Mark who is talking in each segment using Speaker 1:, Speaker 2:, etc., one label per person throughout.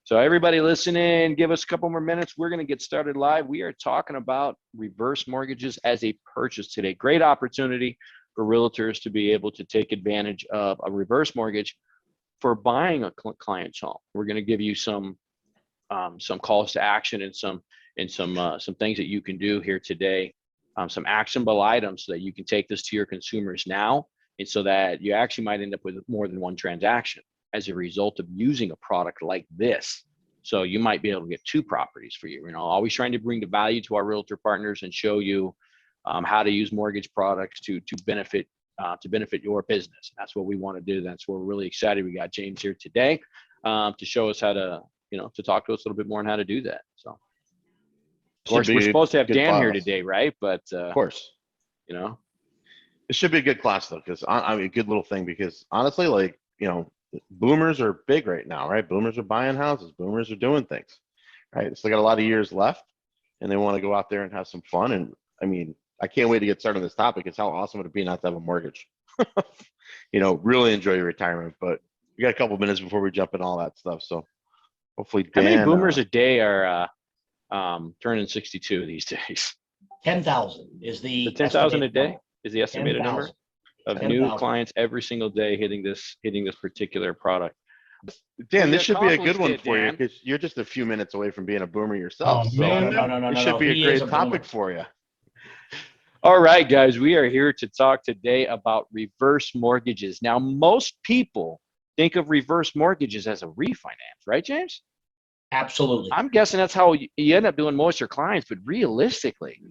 Speaker 1: So everybody listening, give us a couple more minutes. We're going to get started live. We are talking about reverse mortgages as a purchase today. Great opportunity for realtors to be able to take advantage of a reverse mortgage for buying a client's home. We're going to give you some calls to action and some things that you can do here today, some actionable items so that you can take this to your consumers now, and so that you actually might end up with more than one transaction as a result of using a product like this. So you might be able to get two properties for you. Always trying to bring the value to our realtor partners and show you how to use mortgage products to benefit your business. That's what we want to do. That's why we're really excited. We got James here today to show us how to, to talk to us a little bit more on how to do that. So, of course, we're supposed to have Dan here today, right? But
Speaker 2: of course, it should be a good class though, because I mean, a good little thing. Because honestly, like boomers are big right now, right? Boomers are buying houses. Boomers are doing things, right? So they got a lot of years left, and they want to go out there and have some fun. And I mean, I can't wait to get started on this topic. It's how awesome would it be not to have a mortgage? Really enjoy your retirement. But we got a couple minutes before we jump in all that stuff. So hopefully, Dan,
Speaker 1: how many boomers a day are turning 62 these days?
Speaker 3: 10,000 is the
Speaker 1: 10,000 a day is the estimated
Speaker 3: 10,
Speaker 1: number of
Speaker 3: 10,
Speaker 1: new
Speaker 3: 000.
Speaker 1: clients every single day hitting this particular product.
Speaker 2: Dan, this should be a good one for you because you're just a few minutes away from being a boomer yourself.
Speaker 3: Oh, man, no.
Speaker 2: It should be a great topic for you.
Speaker 1: All right, guys, we are here to talk today about reverse mortgages. Now, most people think of reverse mortgages as a refinance, right, James?
Speaker 3: Absolutely.
Speaker 1: I'm guessing that's how you end up doing most of your clients, but realistically,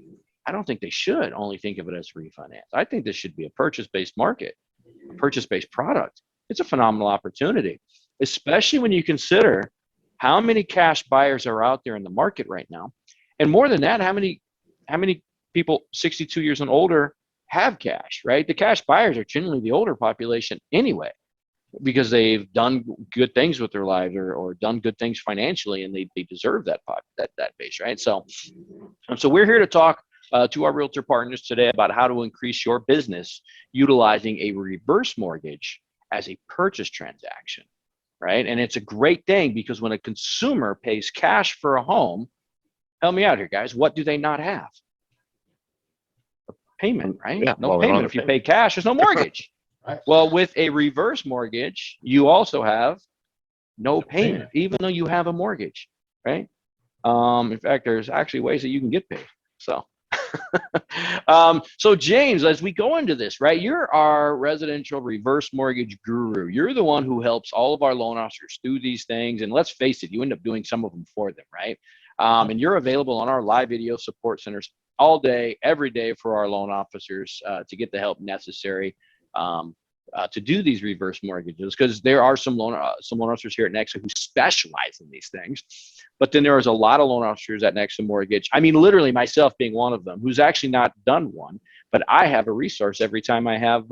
Speaker 1: I don't think they should only think of it as refinance. I think this should be a purchase-based market, a purchase-based product. It's a phenomenal opportunity, especially when you consider how many cash buyers are out there in the market right now. And more than that, how many people 62 years and older have cash, right? The cash buyers are generally the older population anyway, because they've done good things with their lives or done good things financially, and they deserve that base, right? So we're here to talk to our realtor partners today about how to increase your business utilizing a reverse mortgage as a purchase transaction, right? And it's a great thing because when a consumer pays cash for a home, help me out here, guys, what do they not have? A payment, right?
Speaker 2: Yeah,
Speaker 1: no payment. If you pay cash, there's no mortgage.
Speaker 3: Right.
Speaker 1: Well, with a reverse mortgage, you also have no payment, even though you have a mortgage, right? In fact, there's actually ways that you can get paid. So, so James, as we go into this, right, you're our residential reverse mortgage guru. You're the one who helps all of our loan officers do these things. And let's face it, you end up doing some of them for them, right? And you're available on our live video support centers all day, every day for our loan officers to get the help necessary to do these reverse mortgages, because there are some loan officers here at Nexa who specialize in these things. But then there is a lot of loan officers at Nexa Mortgage. I mean, literally myself being one of them, who's actually not done one, but I have a resource every time I have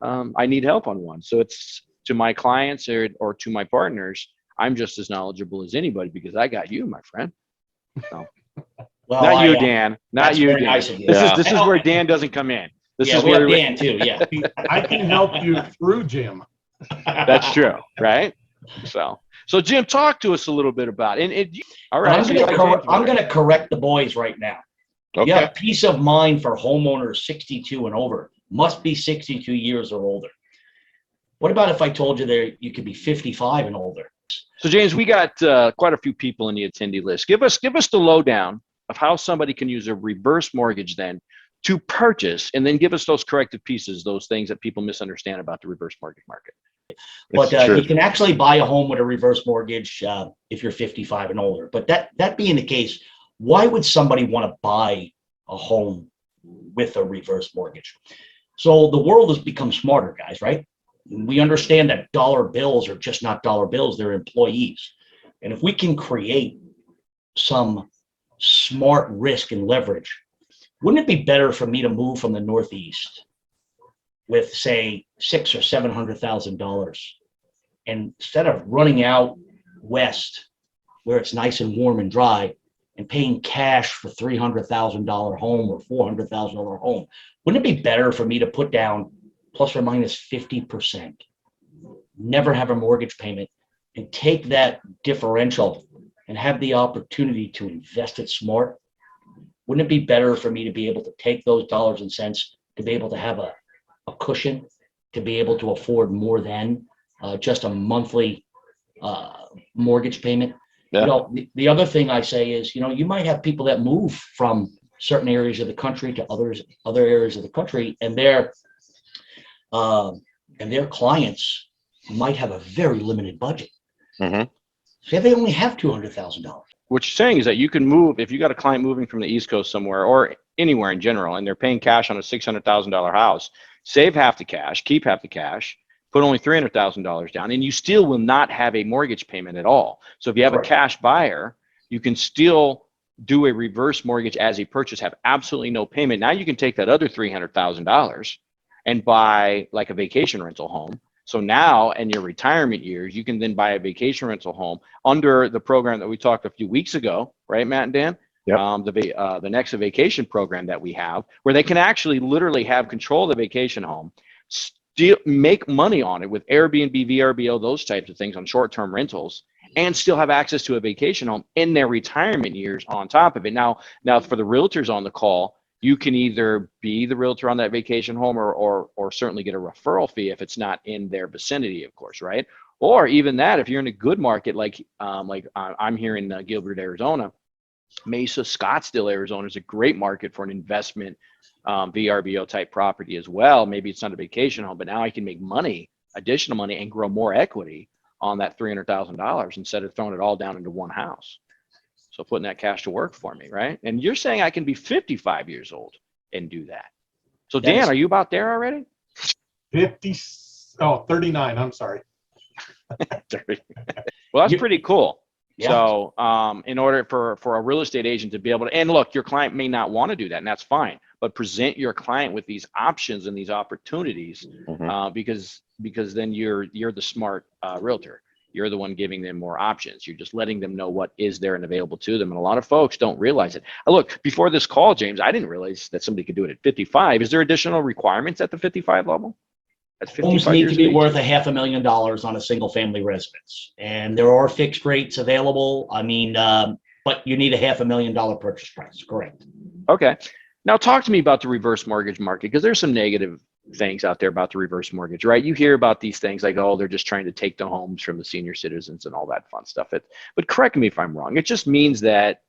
Speaker 1: I need help on one. So it's to my clients or to my partners, I'm just as knowledgeable as anybody because I got you, my friend. So,
Speaker 3: Well,
Speaker 1: not you, Dan. Not you, Dan.
Speaker 3: Nice of you.
Speaker 1: This is where Dan doesn't come in. This is
Speaker 3: we
Speaker 1: where
Speaker 3: have Dan too. Yeah,
Speaker 4: I can help you through Jim.
Speaker 1: That's true, right? So Jim, talk to us a little bit about it. All right.
Speaker 3: I'm going to correct the boys right now.
Speaker 2: Okay.
Speaker 3: Yeah, peace of mind for homeowners 62 and over. Must be 62 years or older. What about if I told you that you could be 55 and older?
Speaker 1: So James, we got quite a few people in the attendee list. Give us the lowdown of how somebody can use a reverse mortgage then to purchase, and then give us those corrective pieces, those things that people misunderstand about the reverse mortgage market.
Speaker 3: But you can actually buy a home with a reverse mortgage if you're 55 and older. But that being the case, why would somebody want to buy a home with a reverse mortgage? So the world has become smarter, guys, right? We understand that dollar bills are just not dollar bills, they're employees. And if we can create some smart risk and leverage, wouldn't it be better for me to move from the Northeast with, say, $600,000 or $700,000, and instead of running out west where it's nice and warm and dry and paying cash for $300,000 home or $400,000 home, wouldn't it be better for me to put down plus or minus 50%, never have a mortgage payment, and take that differential and have the opportunity to invest it smart, wouldn't it be better for me to be able to take those dollars and cents to be able to have a cushion, to be able to afford more than just a monthly mortgage payment?
Speaker 2: Yeah.
Speaker 3: You know, the other thing I say is, you know, you might have people that move from certain areas of the country to other areas of the country, and their clients might have a very limited budget.
Speaker 2: Mhm.
Speaker 3: Say they only have $200,000.
Speaker 1: What you're saying is that you can move, if you got a client moving from the East Coast somewhere or anywhere in general, and they're paying cash on a $600,000 house, save half the cash, keep half the cash, put only $300,000 down, and you still will not have a mortgage payment at all. So if you have
Speaker 3: Correct.
Speaker 1: a cash buyer, you can still do a reverse mortgage as a purchase, have absolutely no payment. Now you can take that other $300,000 and buy like a vacation rental home. So now in your retirement years, you can then buy a vacation rental home under the program that we talked a few weeks ago, right, Matt and Dan?
Speaker 2: Yep.
Speaker 1: The Next Vacation program that we have, where they can actually literally have control of the vacation home, still make money on it with Airbnb, VRBO, those types of things on short-term rentals, and still have access to a vacation home in their retirement years on top of it. Now for the realtors on the call, you can either be the realtor on that vacation home or certainly get a referral fee if it's not in their vicinity, of course, right? Or even that, if you're in a good market, like I'm here in Gilbert, Arizona, Mesa, Scottsdale, Arizona is a great market for an investment VRBO type property as well. Maybe it's not a vacation home, but now I can make money, additional money, and grow more equity on that $300,000 instead of throwing it all down into one house. So putting that cash to work for me, right? And you're saying I can be 55 years old and do that. So Dan, are you about there already?
Speaker 4: 39. I'm sorry.
Speaker 1: Well, that's pretty cool.
Speaker 3: Yeah.
Speaker 1: So in order for a real estate agent to be able to, and look, your client may not want to do that, and that's fine, but present your client with these options and these opportunities because then you're the smart realtor. You're the one giving them more options. You're just letting them know what is there and available to them. And a lot of folks don't realize it. Look, before this call, James, I didn't realize that somebody could do it at 55. Is there additional requirements at the 55 level?
Speaker 3: Homes need to be worth $500,000 on a single family residence. And there are fixed rates available. I mean, but you need a $500,000 purchase price, correct?
Speaker 1: Okay. Now talk to me about the reverse mortgage market, because there's some negative things out there about the reverse mortgage, right? You hear about these things like, oh, they're just trying to take the homes from the senior citizens and all that fun stuff. But correct me if I'm wrong. It just means that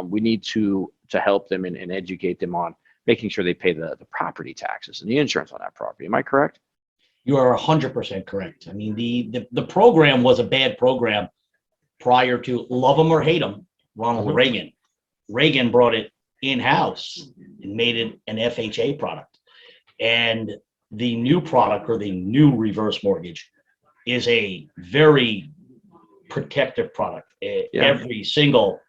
Speaker 1: we need to help them and educate them on making sure they pay the property taxes and the insurance on that property. Am I correct?
Speaker 3: You are 100% correct. I mean, the program was a bad program prior to, love them or hate them, Ronald Reagan. Reagan brought it in-house and made it an FHA product. And the new product, or the new reverse mortgage, is a very protective product. Every single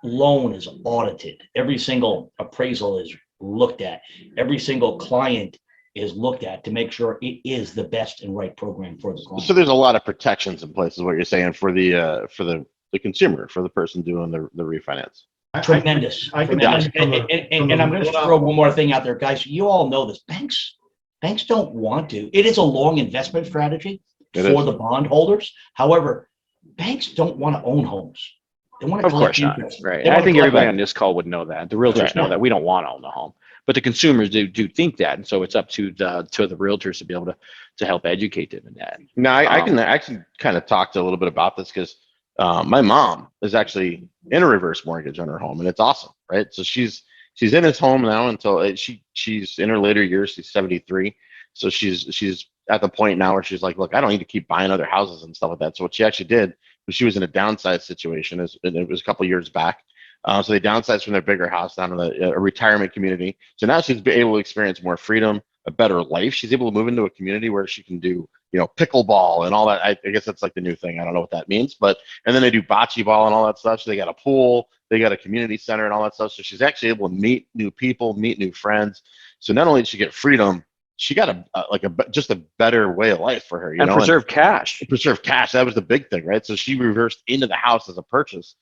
Speaker 3: loan is audited. Every single appraisal is looked at. Every single client is looked at to make sure it is the best and right program for the client.
Speaker 2: So there's a lot of protections in place, is what you're saying, for the consumer, for the person doing the refinance.
Speaker 3: Tremendous.
Speaker 4: I can
Speaker 3: Tremendous.
Speaker 4: tell you
Speaker 3: And I'm going to throw one more thing out there, guys. You all know this. Banks don't want to. It is a long investment strategy for the bondholders. However, banks don't want to own homes. They want to collect interest.
Speaker 1: Right. I think everybody on this call would know that. The realtors know that we don't want to own the home, but the consumers do think that, and so it's up to the realtors to be able to help educate them in that.
Speaker 2: Now, I can actually kind of talk to a little bit about this, because my mom is actually in a reverse mortgage on her home, and it's awesome, right? So she's in his home now until she's in her later years. She's 73, so she's at the point now where she's like, look, I don't need to keep buying other houses and stuff like that. So what she actually did was, she was in a downsize situation, and it was a couple of years back. So they downsized from their bigger house down to a retirement community. So now she's able to experience more freedom, a better life. She's able to move into a community where she can do, pickleball and all that. I guess that's like the new thing. I don't know what that means, and then they do bocce ball and all that stuff. So they got a pool, they got a community center and all that stuff. So she's actually able to meet new people, meet new friends. So not only did she get freedom, she got just a better way of life for her,
Speaker 1: and preserve cash.
Speaker 2: Preserve cash. That was the big thing, right? So she reversed into the house as a purchase.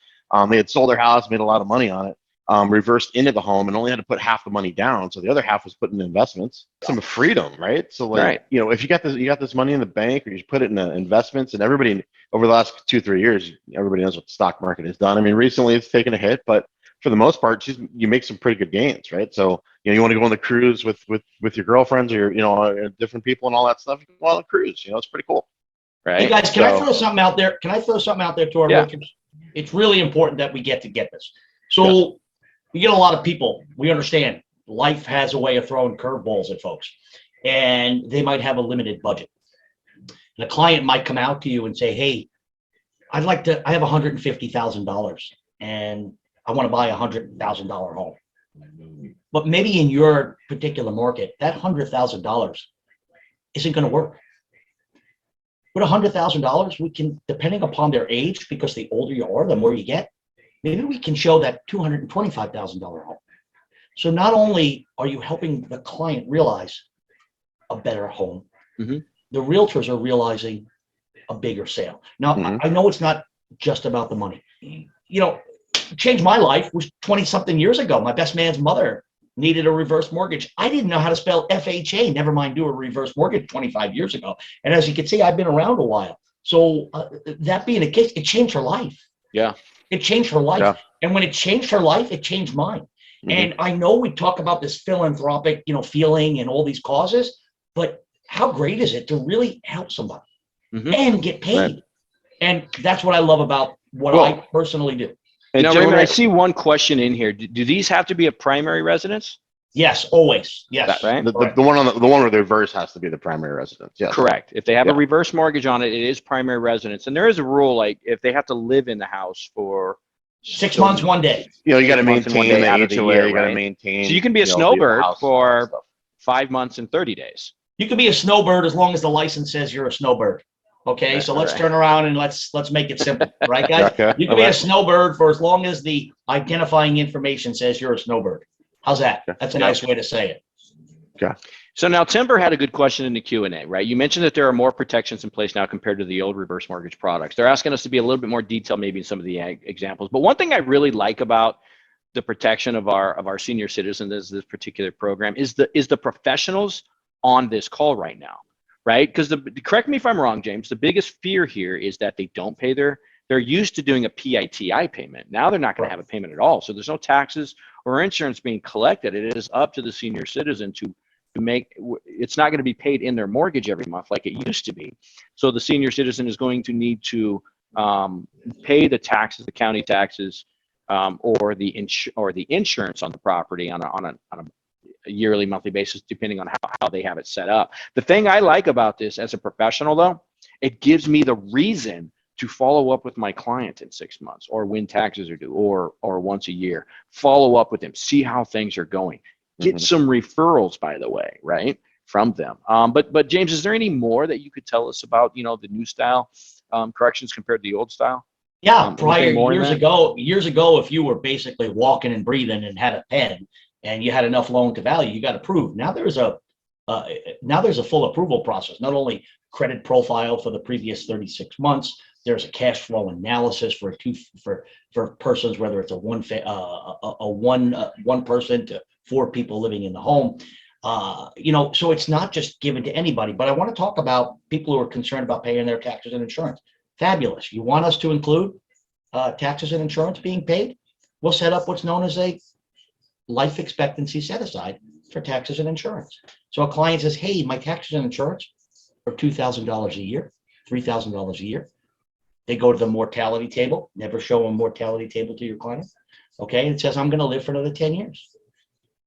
Speaker 2: They had sold their house, made a lot of money on it, reversed into the home and only had to put half the money down, so the other half was put in investments. Some freedom, right? So like,
Speaker 1: Right.
Speaker 2: if you got this money in the bank, or you put it in investments, and everybody over the last 2-3 years, everybody knows what the stock market has done. I mean, recently it's taken a hit, but for the most part, you make some pretty good gains, right? So you want to go on the cruise with your girlfriends, or different people and all that stuff. You can go on the cruise. It's pretty cool.
Speaker 1: Right.
Speaker 3: Hey guys, can I throw something out there? Can I throw something out there to our realtors? It's really important that we get this. So we get a lot of people. We understand life has a way of throwing curveballs at folks, and they might have a limited budget. And a client might come out to you and say, "Hey, I have $150,000 and I want to buy a $100,000 home." But maybe in your particular market, that $100,000 isn't going to work. With $100,000, we can, depending upon their age, because the older you are, the more you get, maybe we can show that $225,000 home. So not only are you helping the client realize a better home, the realtors are realizing a bigger sale. Now, I know it's not just about the money. Changed my life was 20-something years ago. My best man's mother needed a reverse mortgage. I didn't know how to spell FHA, never mind do a reverse mortgage 25 years ago. And as you can see, I've been around a while. So that being the case, it changed her life.
Speaker 1: Yeah.
Speaker 3: It changed her life.
Speaker 2: Yeah.
Speaker 3: And when it changed her life, it changed mine. And I know we talk about this philanthropic, feeling and all these causes, but how great is it to really help somebody and get paid?
Speaker 2: Right.
Speaker 3: And that's what I love about what I personally do.
Speaker 1: And Raymond, I see one question in here. Do these have to be a primary residence?
Speaker 3: Yes, always. Yes.
Speaker 1: That, right?
Speaker 2: The one with the reverse has to be the primary residence. Yes.
Speaker 1: Correct. If they have a reverse mortgage on it, it is primary residence. And there is a rule, like if they have to live in the house for
Speaker 3: 6 months, 1 day.
Speaker 2: You got to maintain the
Speaker 1: out of the
Speaker 2: HOA.
Speaker 1: year,
Speaker 2: You got to
Speaker 1: right?
Speaker 2: maintain.
Speaker 1: So you can be a snowbird for 5 months and 30 days.
Speaker 3: You can be a snowbird as long as the license says you're a snowbird. Okay, so let's turn around and let's make it simple, right, guys?
Speaker 2: Okay.
Speaker 3: You can be a snowbird for as long as the identifying information says you're a snowbird. How's that? That's a nice way to say it.
Speaker 2: Okay.
Speaker 1: So now Timber had a good question in the Q&A, right? You mentioned that there are more protections in place now compared to the old reverse mortgage products. They're asking us to be a little bit more detailed maybe in some of the examples. But one thing I really like about the protection of our senior citizens, this particular program, is the professionals on this call right now. Right? Because correct me if I'm wrong, James, the biggest fear here is that they don't pay they're used to doing a PITI payment. Now they're not going to have a payment at all. So there's no taxes or insurance being collected. It is up to the senior citizen to make, it's not going to be paid in their mortgage every month like it used to be. So the senior citizen is going to need to pay the taxes, the county taxes, or the insurance on the property on a yearly, monthly basis, depending on how they have it set up. The thing I like about this as a professional, though, it gives me the reason to follow up with my client in 6 months, or when taxes are due, or once a year. Follow up with them, see how things are going. Get some referrals, by the way, right, from them. But James, is there any more that you could tell us about, the new style corrections compared to the old style?
Speaker 3: Yeah, prior years ago, if you were basically walking and breathing and had a pen, and you had enough loan to value, you got approved. Now there's a full approval process. Not only credit profile for the previous 36 months, there's a cash flow analysis for persons, whether it's a one person to 4 people living in the home. So it's not just given to anybody. But I want to talk about people who are concerned about paying their taxes and insurance. Fabulous. You want us to include taxes and insurance being paid? We'll set up what's known as a life expectancy set aside for taxes and insurance. So a client says, hey, my taxes and insurance are $2,000 a year, $3,000 a year. They go to the mortality table. Never show a mortality table to your client. Okay, and it says, I'm going to live for another 10 years.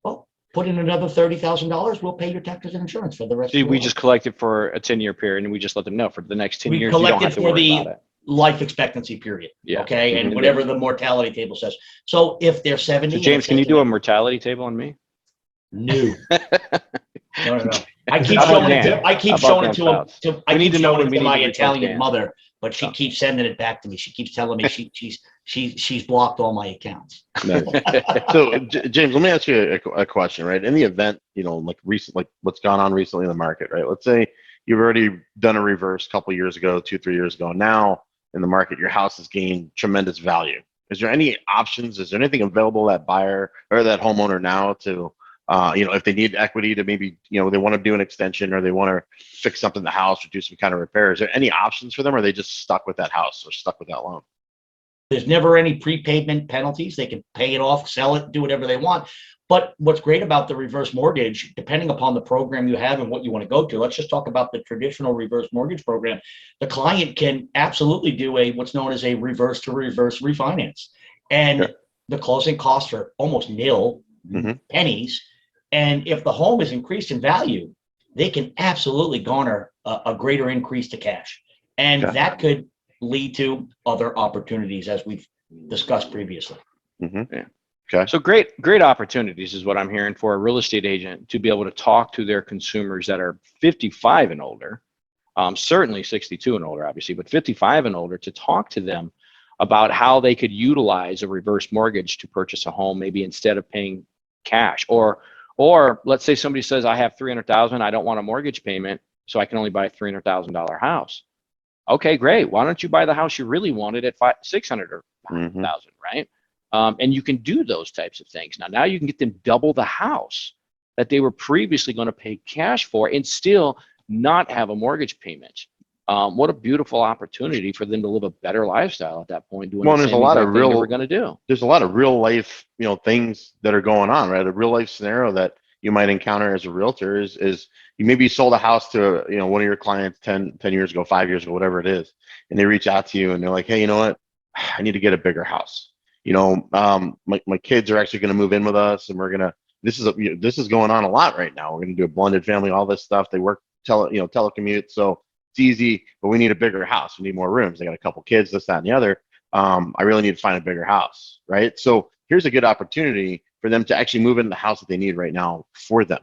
Speaker 3: Well, put in another $30,000. We'll pay your taxes and insurance for the rest of your life.
Speaker 1: We just collect it for a 10-year period, and we just let them know for the next 10 years, you don't have to worry about it.
Speaker 3: Life expectancy period.
Speaker 1: Yeah.
Speaker 3: Okay. And whatever the mortality table says. So if they're 70.
Speaker 1: So James, can you do a mortality table on me?
Speaker 3: No. No. I keep showing it to my Italian mother, but she keeps sending it back to me. She keeps telling me she's blocked all my accounts.
Speaker 2: So James, let me ask you a question, right? In the event, like what's gone on recently in the market, right? Let's say you've already done a reverse a couple years ago, 2-3 years ago. Now in the market, your house has gained tremendous value, Is there any options? Is there anything available to that buyer or that homeowner now to, if they need equity to maybe, they want to do an extension or they want to fix something in the house or do some kind of repair? Is there any options for them, or are they just stuck with that house or stuck with that loan?
Speaker 3: There's never any prepayment penalties. They can pay it off, sell it, do whatever they want. But what's great about the reverse mortgage, depending upon the program you have and what you want to go to, let's just talk about the traditional reverse mortgage program. The client can absolutely do what's known as a reverse to reverse refinance. And
Speaker 2: Sure.
Speaker 3: the closing costs are almost nil, pennies. And if the home is increased in value, they can absolutely garner a greater increase to cash. And
Speaker 2: Okay.
Speaker 3: that could lead to other opportunities, as we've discussed previously.
Speaker 2: Yeah. Okay.
Speaker 1: So great opportunities is what I'm hearing for a real estate agent to be able to talk to their consumers that are 55 and older, certainly 62 and older, obviously, but 55 and older, to talk to them about how they could utilize a reverse mortgage to purchase a home, maybe instead of paying cash. Or let's say somebody says, I have 300,000, I don't want a mortgage payment, so I can only buy a $300,000 house. Okay, great. Why don't you buy the house you really wanted at 600 or 500,000, right? And you can do those types of things. Now you can get them double the house that they were previously going to pay cash for and still not have a mortgage payment. What a beautiful opportunity for them to live a better lifestyle at that point, doing the
Speaker 2: There's
Speaker 1: same exact thing they were going to do.
Speaker 2: There's a lot of real life, things that are going on, right? A real life scenario that you might encounter as a realtor is you maybe sold a house to, one of your clients 10 years ago, 5 years ago, whatever it is. And they reach out to you and they're like, hey, you know what? I need to get a bigger house. My kids are actually going to move in with us, and we're going to, this is going on a lot right now. We're going to do a blended family, all this stuff. They work telecommute. So it's easy, but we need a bigger house. We need more rooms. They got a couple kids, this, that, and the other. I really need to find a bigger house, right? So here's a good opportunity for them to actually move into the house that they need right now for them,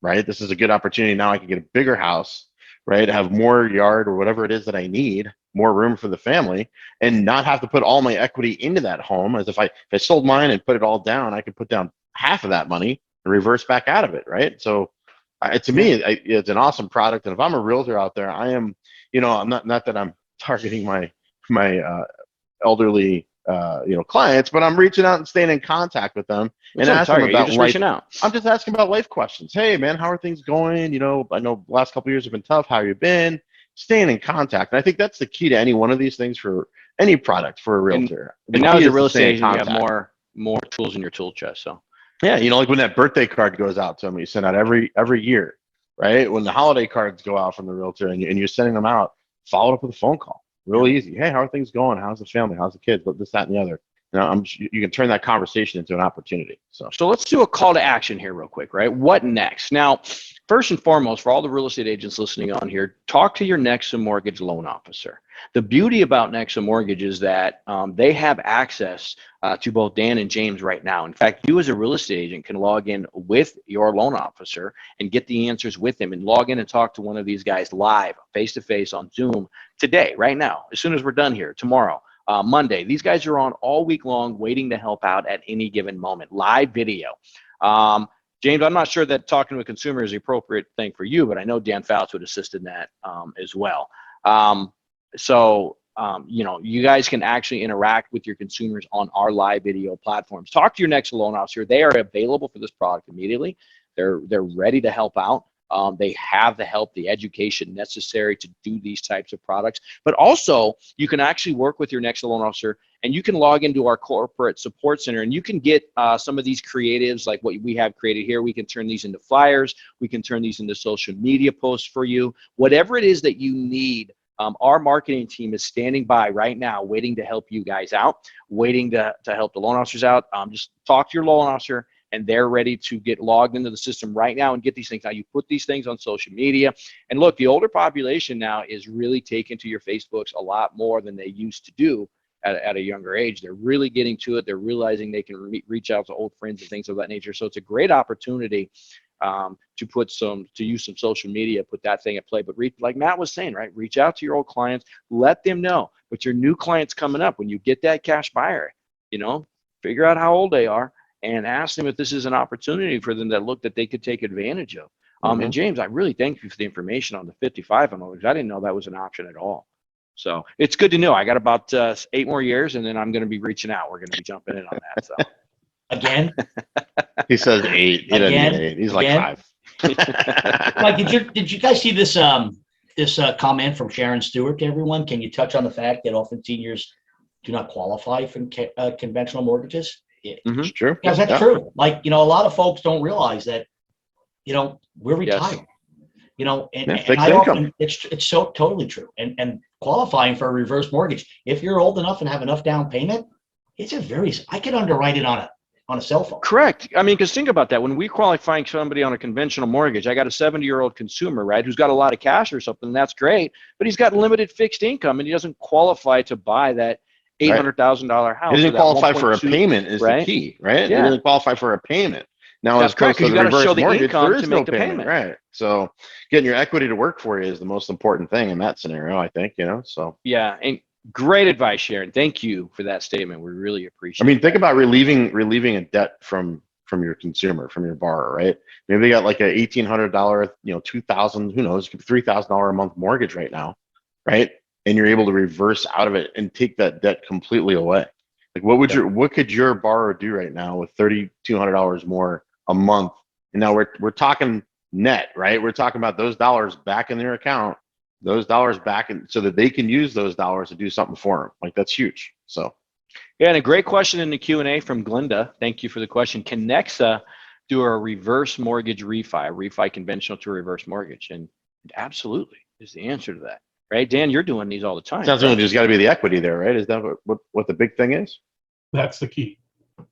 Speaker 2: right? This is a good opportunity. Now I can get a bigger house, right? Have more yard or whatever it is that I need, more room for the family, and not have to put all my equity into that home. As if I sold mine and put it all down, I could put down half of that money and reverse back out of it, right? So to me, it's an awesome product. And if I'm a realtor out there, I am, I'm not that I'm targeting my elderly clients, but I'm reaching out and staying in contact with them and asking them about life. I'm just asking about life questions. Hey man, how are things going? I know the last couple of years have been tough. How you been? Staying in contact. And I think that's the key to any one of these things for any product for a realtor.
Speaker 1: And now as a real estate agent, you have more tools in your tool chest. So
Speaker 2: yeah, like when that birthday card goes out to them, you send out every year, right? When the holiday cards go out from the realtor and you're sending them out, follow up with a phone call. Real easy. Hey, how are things going? How's the family? How's the kids? But this, that, and the other. You can turn that conversation into an opportunity. So
Speaker 1: let's do a call to action here real quick, right? What next? Now, first and foremost, for all the real estate agents listening on here, talk to your Nexa Mortgage loan officer. The beauty about Nexa Mortgage is that they have access to both Dan and James right now. In fact, you as a real estate agent can log in with your loan officer and get the answers with him and log in and talk to one of these guys live, face-to-face on Zoom today, right now, as soon as we're done here, tomorrow. Monday. These guys are on all week long waiting to help out at any given moment. Live video. James, I'm not sure that talking to a consumer is the appropriate thing for you, but I know Dan Fouts would assist in that as well. You guys can actually interact with your consumers on our live video platforms. Talk to your Nexa loan officer. They are available for this product immediately. They're ready to help out. They have the help, the education necessary to do these types of products. But also, you can actually work with your Nexa loan officer, and you can log into our corporate support center, and you can get some of these creatives like what we have created here. We can turn these into flyers. We can turn these into social media posts for you. Whatever it is that you need, our marketing team is standing by right now, waiting to help you guys out, waiting to help the loan officers out. Just talk to your loan officer, and they're ready to get logged into the system right now and get these things. Now, you put these things on social media. And look, the older population now is really taking to your Facebooks a lot more than they used to do at a younger age. They're really getting to it. They're realizing they can reach out to old friends and things of that nature. So it's a great opportunity to use some social media, put that thing at play. But like Matt was saying, right, reach out to your old clients, let them know. But your new clients coming up, when you get that cash buyer, figure out how old they are, and ask them if this is an opportunity for them that they could take advantage of. And James, I really thank you for the information on the 55 and others. I didn't know that was an option at all. So it's good to know. I got about 8 more years, and then I'm going to be reaching out. We're going to be jumping in on that. So
Speaker 3: Again,
Speaker 2: He says 8. He doesn't
Speaker 3: Again?
Speaker 2: mean 8. He's
Speaker 3: Again?
Speaker 2: like 5.
Speaker 3: Mike, did you guys see this comment from Sharon Stewart to everyone? Can you touch on the fact that often seniors do not qualify for conventional mortgages?
Speaker 1: Mhm.
Speaker 2: It's true.
Speaker 3: Because that's
Speaker 2: Yeah.
Speaker 3: true. Like, a lot of folks don't realize that, we're
Speaker 1: Yes.
Speaker 3: retired. And
Speaker 2: Yeah,
Speaker 3: and
Speaker 2: fixed
Speaker 3: I
Speaker 2: income.
Speaker 3: often, it's so totally true. And qualifying for a reverse mortgage, if you're old enough and have enough down payment, I could underwrite it on a cell phone.
Speaker 1: Correct. I mean, because think about that. When we qualifying somebody on a conventional mortgage, I got a 70-year-old consumer, right, who's got a lot of cash or something. That's great, but he's got limited fixed income, and he doesn't qualify to buy that $800,000 house.
Speaker 2: He doesn't
Speaker 1: or that
Speaker 2: qualify for a
Speaker 1: 1.2,
Speaker 2: payment is the
Speaker 1: right?
Speaker 2: key, right? He
Speaker 1: Yeah.
Speaker 2: doesn't qualify for a payment. Now,
Speaker 1: That's
Speaker 2: as
Speaker 1: correct,
Speaker 2: opposed to
Speaker 1: 'cause you
Speaker 2: the
Speaker 1: gotta show
Speaker 2: reverse
Speaker 1: the
Speaker 2: mortgage,
Speaker 1: income
Speaker 2: there
Speaker 1: to
Speaker 2: is no
Speaker 1: make the
Speaker 2: payment, right? So getting your equity to work for you is the most important thing in that scenario, I think, so.
Speaker 1: Yeah, and great advice, Sharon. Thank you for that statement. We really
Speaker 2: I
Speaker 1: appreciate
Speaker 2: mean, think
Speaker 1: that.
Speaker 2: about relieving a debt from your consumer, from your borrower, right? Maybe they got like a $1,800, 2,000, who knows, $3,000 a month mortgage right now, right? And you're able to reverse out of it and take that debt completely away. Like, what could your borrower do right now with $3,200 more a month? And now we're talking net, right? We're talking about those dollars back in their account, those dollars back in, so that they can use those dollars to do something for them. Like, that's huge. So.
Speaker 1: Yeah, and a great question in the Q&A from Glinda. Thank you for the question. Can Nexa do a reverse mortgage refi conventional to reverse mortgage? And absolutely is the answer to that, right? Dan, you're doing these all the time.
Speaker 2: Sounds like there's got to be the equity there, right? Is that what the big thing is?
Speaker 4: That's the key.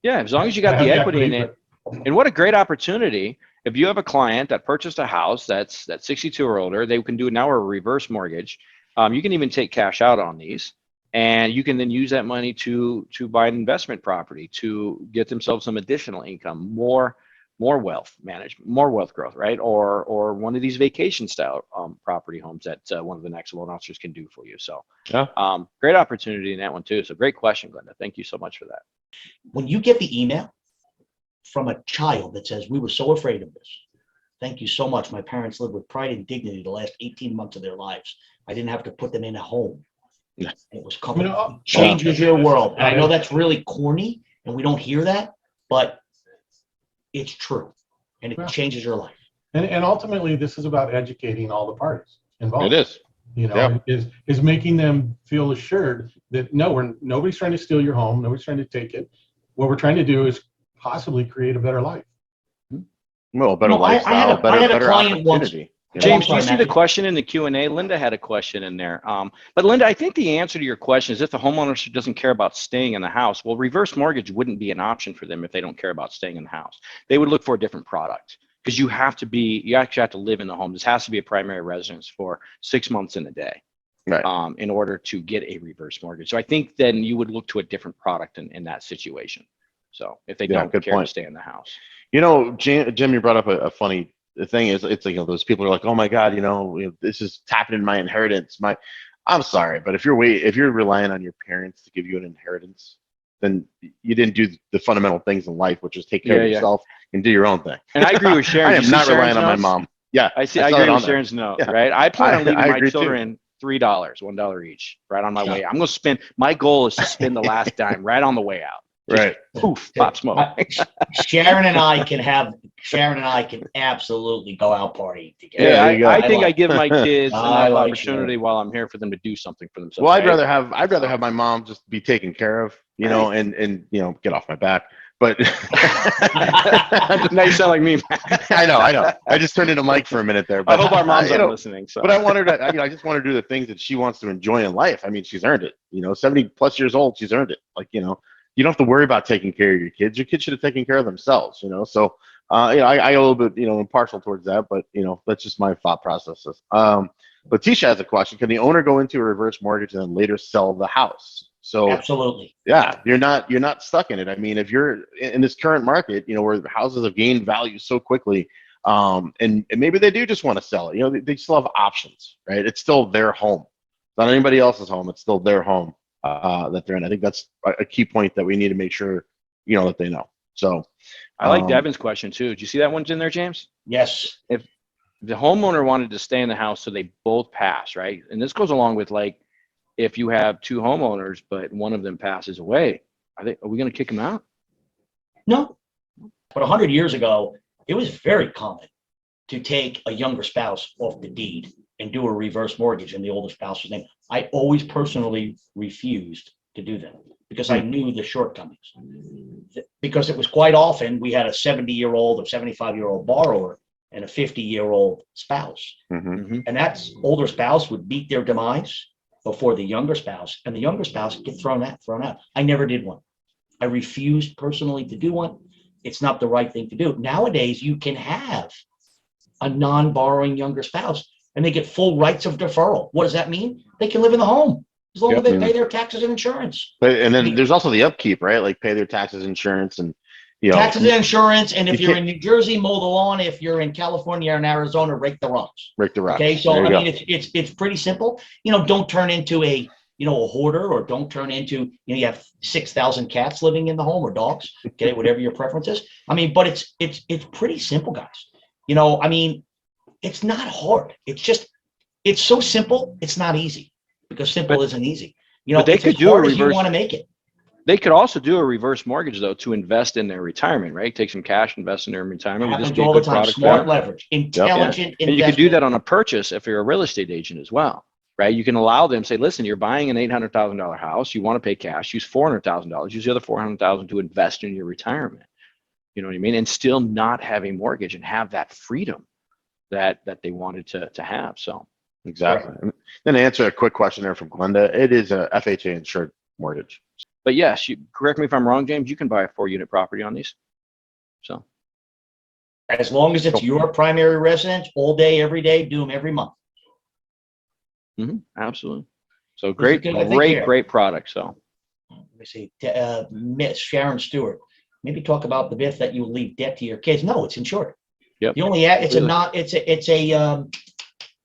Speaker 1: Yeah, as long as you got
Speaker 4: Have
Speaker 1: the equity in it.
Speaker 4: but
Speaker 1: And what a great opportunity. If you have a client that purchased a house that's 62 or older, they can do now a reverse mortgage. You can even take cash out on these, and you can then use that money to buy an investment property to get themselves some additional income, more wealth management, more wealth growth, right? Or one of these vacation style property homes that one of the next loan officers can do for you. So
Speaker 2: Yeah.
Speaker 1: great opportunity in that one too. So great question, Glenda. Thank you so much for that.
Speaker 3: When you get the email from a child that says, "We were so afraid of this. Thank you so much. My parents lived with pride and dignity the last 18 months of their lives. I didn't have to put them in a home.
Speaker 2: Yeah.
Speaker 3: It was comfortable."
Speaker 4: I'll
Speaker 3: Changes
Speaker 4: tell
Speaker 3: your
Speaker 4: you
Speaker 3: world.
Speaker 4: this,
Speaker 3: And I know that's really corny and we don't hear that, but it's true. And it
Speaker 4: Yeah.
Speaker 3: changes your life.
Speaker 4: And ultimately, this is about educating all the parties involved.
Speaker 2: It is. Yeah.
Speaker 4: Is making them feel assured that nobody's trying to steal your home, nobody's trying to take it. What we're trying to do is possibly create a better life.
Speaker 2: Well, better lifestyle,
Speaker 3: I had a
Speaker 2: better
Speaker 3: client once.
Speaker 2: opportunity.
Speaker 1: James, do you
Speaker 3: sorry,
Speaker 1: see the
Speaker 3: Matthew.
Speaker 1: question in the Q&A? Linda had a question in there. But Linda, I think the answer to your question is if the homeowner doesn't care about staying in the house, well, reverse mortgage wouldn't be an option for them if they don't care about staying in the house. They would look for a different product because you actually have to live in the home. This has to be a primary residence for 6 months in a day,
Speaker 2: Right.
Speaker 1: in order to get a reverse mortgage. So I think then you would look to a different product in that situation. So if they don't
Speaker 2: good
Speaker 1: care
Speaker 2: point.
Speaker 1: to stay in the house.
Speaker 2: Jim, you brought up a funny thing. It's like, those people are like, oh my God, this is tapping in my inheritance. I'm sorry, but if you're relying on your parents to give you an inheritance, then you didn't do the fundamental things in life, which is take care of yourself and do your own thing.
Speaker 1: And I agree with Sharon.
Speaker 2: I am not relying on my mom. Yeah,
Speaker 1: I agree with Sharon's note, right? I plan on leaving my children $3, $1 each, right on my way out. I'm going to spend. My goal is to spend the last dime right on the way out. Just
Speaker 2: right.
Speaker 1: Poof, pop smoke.
Speaker 3: Sharon and I can absolutely go out partying together.
Speaker 1: Yeah,
Speaker 2: there you go.
Speaker 1: I think I give my kids
Speaker 3: I
Speaker 1: enough
Speaker 3: like
Speaker 1: opportunity while I'm here for them to do something for themselves.
Speaker 2: Well,
Speaker 1: right?
Speaker 2: I'd rather have my mom just be taken care of, and get off my back. But
Speaker 1: now you sound like me.
Speaker 2: I know. I just turned into Mike for a minute there. But
Speaker 1: I hope our moms aren't listening. So.
Speaker 2: But I want her to. I just want her to do the things that she wants to enjoy in life. I mean, she's earned it. 70+ years old, she's earned it. Like, you don't have to worry about taking care of your kids. Your kids should have taken care of themselves. So, I a little bit, impartial towards that, but that's just my thought processes. But Tisha has a question: can the owner go into a reverse mortgage and then later sell the house? So
Speaker 3: absolutely.
Speaker 2: Yeah, you're not stuck in it. I mean, if you're in this current market, where houses have gained value so quickly, and maybe they do just want to sell it. They still have options, right? It's still their home, not anybody else's home. It's still their home that they're in. I think that's a key point that we need to make sure that they know. So
Speaker 1: I like Devin's question too. Did you see that one's in there, James?
Speaker 3: Yes.
Speaker 1: If the homeowner wanted to stay in the house so they both pass, right? And this goes along with, like, if you have two homeowners, but one of them passes away, are we going to kick them out?
Speaker 3: No. But 100 years ago, it was very common to take a younger spouse off the deed and do a reverse mortgage in the older spouse's name. I always personally refused to do that because I knew the shortcomings. Because it was quite often we had a 70-year-old or 75-year-old borrower and a 50-year-old spouse.
Speaker 2: Mm-hmm.
Speaker 3: And that older spouse would meet their demise before the younger spouse, and the younger spouse would get thrown out. I never did one. I refused personally to do one. It's not the right thing to do. Nowadays, you can have a non-borrowing younger spouse and they get full rights of deferral. What does that mean? They can live in the home as long as they pay their taxes and insurance.
Speaker 2: And then there's also the upkeep, right? Like pay their taxes, insurance, and
Speaker 3: taxes and insurance. And if you're in New Jersey, mow the lawn. If you're in California or in Arizona, rake the rocks. Okay, so I mean, it's pretty simple. Don't turn into a hoarder, or don't turn into you have 6,000 cats living in the home or dogs. Okay, whatever your preference is. I mean, but it's pretty simple, guys. I mean, it's not hard. It's so simple. It's not easy because simple isn't easy.
Speaker 1: But they could do a reverse.
Speaker 3: You want to make it.
Speaker 1: They could also do a reverse mortgage though to invest in their retirement, right? Take some cash, invest in their retirement.
Speaker 3: Happens all the time. Smart leverage, intelligent investment.
Speaker 1: And you could do that on a purchase if you're a real estate agent as well, right? You can allow them say, listen, you're buying an $800,000 house. You want to pay cash. Use $400,000. Use the other $400,000 to invest in your retirement. You know what I mean? And still not have a mortgage and have that freedom that they wanted to have. So
Speaker 2: exactly. Right. Then to answer a quick question there from Glenda, it is a FHA insured mortgage.
Speaker 1: But yes, correct me if I'm wrong, James, you can buy a 4-unit property on these. So
Speaker 3: as long as it's your primary residence, all day, every day, do them every month.
Speaker 1: Absolutely. So great product. So
Speaker 3: let me see, Miss Sharon Stewart, maybe talk about the myth that you leave debt to your kids. No, it's insured.
Speaker 1: Yep.
Speaker 3: You only it's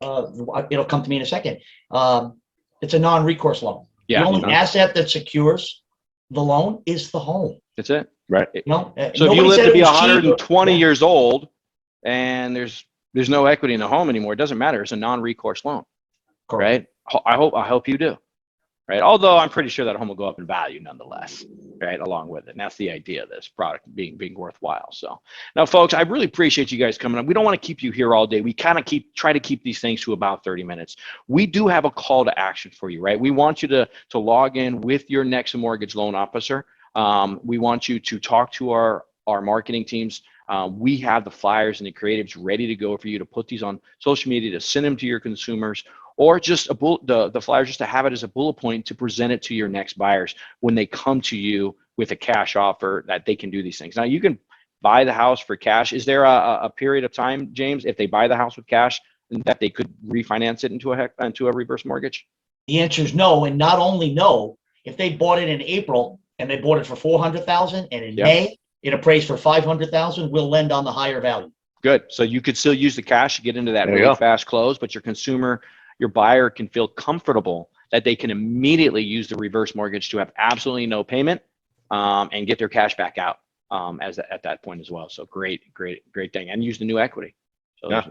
Speaker 3: it'll come to me in a second. It's a non-recourse loan.
Speaker 1: Yeah,
Speaker 3: the only asset that secures the loan is the home.
Speaker 1: That's it.
Speaker 2: Right.
Speaker 1: So if you live to be 120 years old and there's no equity in the home anymore, it doesn't matter. It's a non-recourse loan. Correct. Right. I hope you do. Right. Although I'm pretty sure that home will go up in value nonetheless, right, along with it. And that's the idea of this product being worthwhile. So now, folks, I really appreciate you guys coming up. We don't want to keep you here all day. We kind of try to keep these things to about 30 minutes. We do have a call to action for you, right? We want you to log in with your next mortgage loan officer. We want you to talk to our marketing teams. We have the flyers and the creatives ready to go for you to put these on social media, to send them to your consumers, or just the flyers just to have it as a bullet point to present it to your next buyers when they come to you with a cash offer that they can do these things. Now, you can buy the house for cash. Is there a period of time, James, if they buy the house with cash, that they could refinance it into a reverse mortgage?
Speaker 3: The answer is no. And not only no, if they bought it in April and they bought it for $400,000 and in May it appraised for $500,000, we'll lend on the higher value.
Speaker 1: Good. So you could still use the cash to get into that really fast close, but your buyer can feel comfortable that they can immediately use the reverse mortgage to have absolutely no payment and get their cash back out at that point as well. So great thing. And use the new equity. So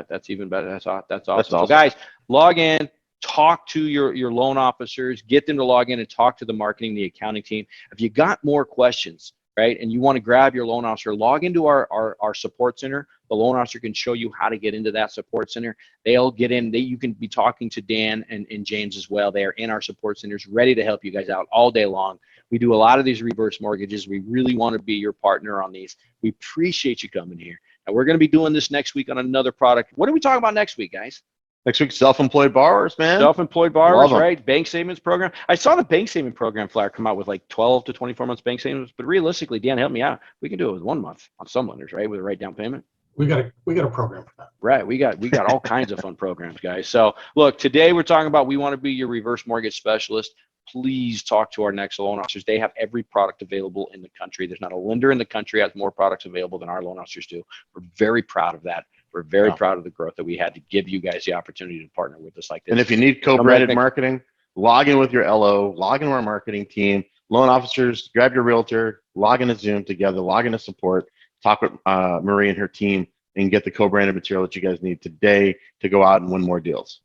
Speaker 1: that's even better. That's awesome. So guys, log in, talk to your loan officers, get them to log in and talk to the marketing, the accounting team. If you got more questions, right, and you want to grab your loan officer, log into our support center. The loan officer can show you how to get into that support center. They'll get in. You can be talking to Dan and James as well. They are in our support centers, ready to help you guys out all day long. We do a lot of these reverse mortgages. We really want to be your partner on these. We appreciate you coming here. And we're going to be doing this next week on another product. What are we talking about next week, guys?
Speaker 2: Next week, self-employed borrowers, man.
Speaker 1: Self-employed borrowers, right? Bank savings program. I saw the bank saving program flyer come out with like 12 to 24 months bank savings, but realistically, Dan, help me out. We can do it with 1 month on some lenders, right? With a right down payment.
Speaker 4: We got a program for that.
Speaker 1: Right. We got all kinds of fun programs, guys. So look, today we're talking about we want to be your reverse mortgage specialist. Please talk to our next loan officers. They have every product available in the country. There's not a lender in the country that has more products available than our loan officers do. We're very proud of that. We're very proud of the growth that we had to give you guys the opportunity to partner with us like this.
Speaker 2: And if you need co-branded marketing, log in with your LO, log into our marketing team, loan officers, grab your realtor, log into Zoom together, log into support, talk with Marie and her team, and get the co-branded material that you guys need today to go out and win more deals.